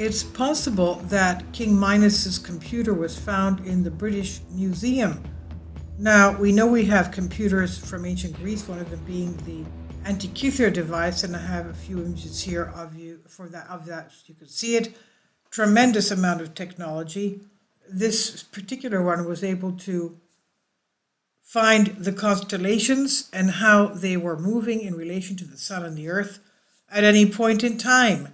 it's possible that King Minos's computer was found in the British Museum. Now, we know we have computers from ancient Greece, one of them being the Antikythera device, and I have a few images here of that. You can see it. Tremendous amount of technology. This particular one was able to find the constellations and how they were moving in relation to the sun and the earth at any point in time.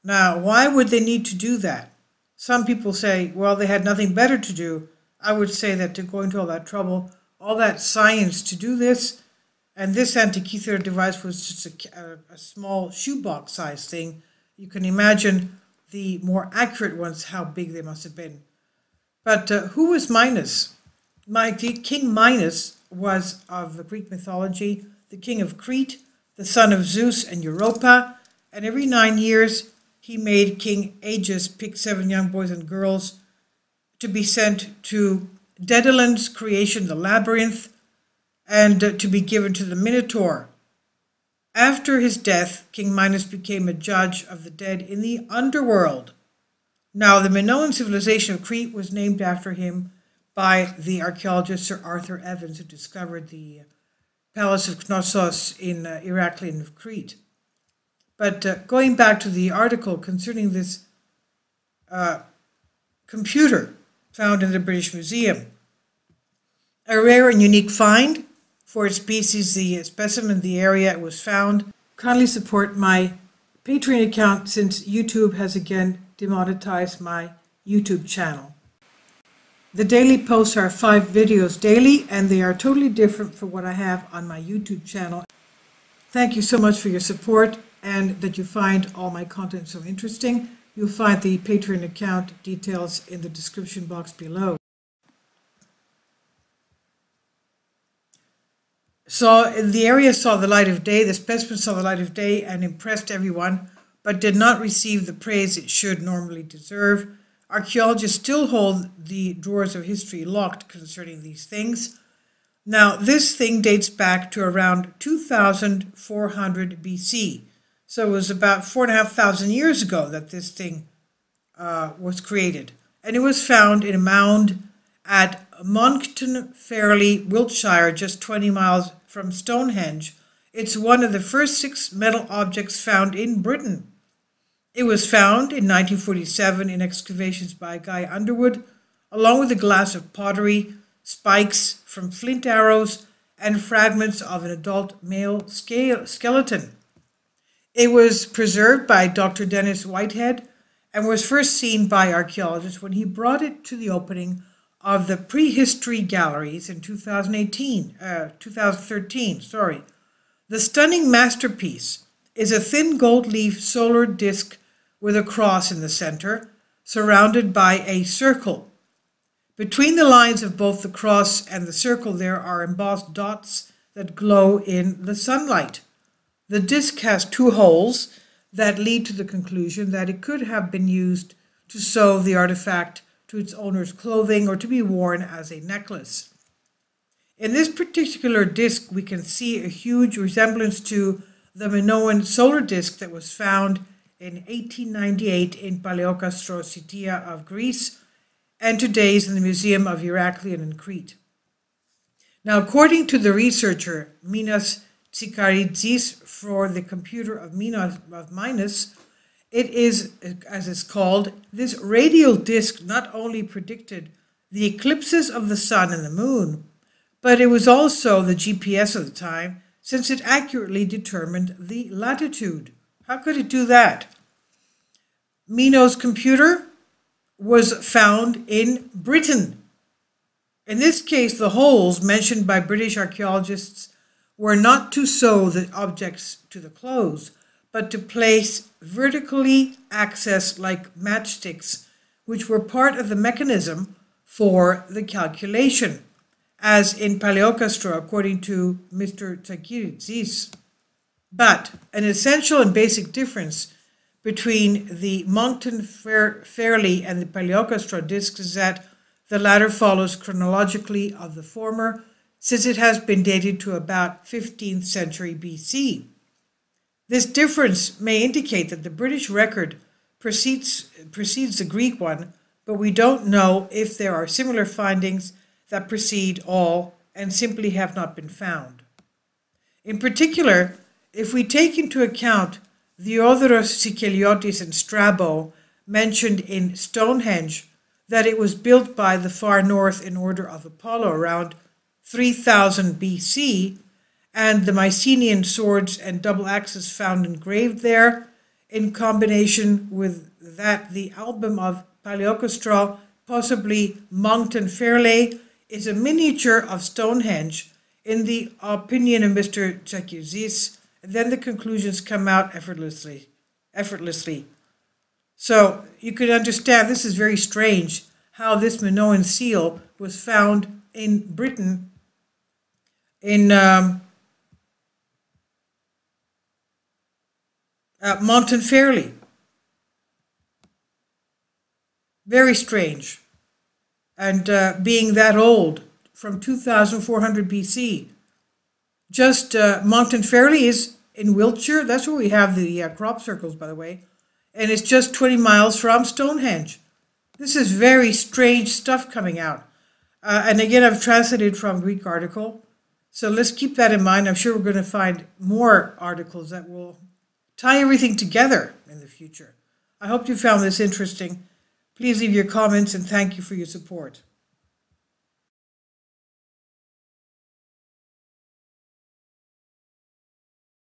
Now, why would they need to do that? Some people say, well, they had nothing better to do. I would say that to go into all that trouble, all that science to do this, and this Antikythera device was just a small shoebox size thing. You can imagine the more accurate ones, how big they must have been. But who was Minos? King Minos was of Greek mythology, the king of Crete, the son of Zeus and Europa, and every 9 years he made King Aegeus pick 7 young boys and girls to be sent to Daedalin's creation, the labyrinth, and to be given to the Minotaur. After his death, King Minos became a judge of the dead in the underworld. Now, the Minoan civilization of Crete was named after him by the archaeologist Sir Arthur Evans, who discovered the palace of Knossos in Eureka of Crete. But going back to the article concerning this computer found in the British Museum, a rare and unique find for its species, the specimen, the area it was found. Kindly support my Patreon account since YouTube has again demonetized my YouTube channel. The daily posts are 5 videos daily, and they are totally different from what I have on my YouTube channel. Thank you so much for your support and that you find all my content so interesting. You'll find the Patreon account details in the description box below. So the area saw the light of day, the specimen saw the light of day and impressed everyone, but did not receive the praise it should normally deserve. Archaeologists still hold the drawers of history locked concerning these things. Now, this thing dates back to around 2400 BC. So it was about 4,500 years ago that this thing was created. And it was found in a mound at Monkton Fairley, Wiltshire, just 20 miles from Stonehenge. It's one of the first 6 metal objects found in Britain. It was found in 1947 in excavations by Guy Underwood, along with a glass of pottery, spikes from flint arrows, and fragments of an adult male skeleton. It was preserved by Dr. Dennis Whitehead and was first seen by archaeologists when he brought it to the opening of the Prehistory Galleries in 2013. The stunning masterpiece is a thin gold leaf solar disc with a cross in the center, surrounded by a circle. Between the lines of both the cross and the circle there are embossed dots that glow in the sunlight. The disc has 2 holes that lead to the conclusion that it could have been used to sew the artifact to its owner's clothing or to be worn as a necklace. In this particular disc, we can see a huge resemblance to the Minoan solar disc that was found in 1898 in Paleokastro, Sitia of Greece, and today is in the Museum of Eureka in Crete. Now, according to the researcher Minos Tsikaridis for the computer of Minos, it is, as it's called, this radial disk not only predicted the eclipses of the sun and the moon, but it was also the GPS of the time, since it accurately determined the latitude. How could it do that? Minos' computer was found in Britain. In this case, the holes mentioned by British archaeologists were not to sew the objects to the clothes, but to place vertically accessed like matchsticks, which were part of the mechanism for the calculation, as in Paleokastro, according to Mr. Tsakiritzis. But an essential and basic difference between the Monkton Fairley and the Paleokastro discs is that the latter follows chronologically of the former, since it has been dated to about 15th century BC. This difference may indicate that the British record precedes the Greek one, but we don't know if there are similar findings that precede all and simply have not been found. In particular, if we take into account Diodorus Sikeliotis and Strabo mentioned in Stonehenge, that it was built by the far north in order of Apollo around 3000 BC, and the Mycenaean swords and double axes found engraved there, in combination with that the album of Paleocastral, possibly Monkton Fairleigh, is a miniature of Stonehenge in the opinion of Mr. Jacuzis, and then the conclusions come out effortlessly. So you could understand this is very strange how this Minoan seal was found in Britain in Monkton Fairleigh. Very strange. And being that old, from 2400 BC. Just Monkton Fairleigh is in Wiltshire. That's where we have the crop circles, by the way. And it's just 20 miles from Stonehenge. This is very strange stuff coming out. And again, I've translated from a Greek article. So let's keep that in mind. I'm sure we're going to find more articles that will tie everything together in the future. I hope you found this interesting. Please leave your comments and thank you for your support.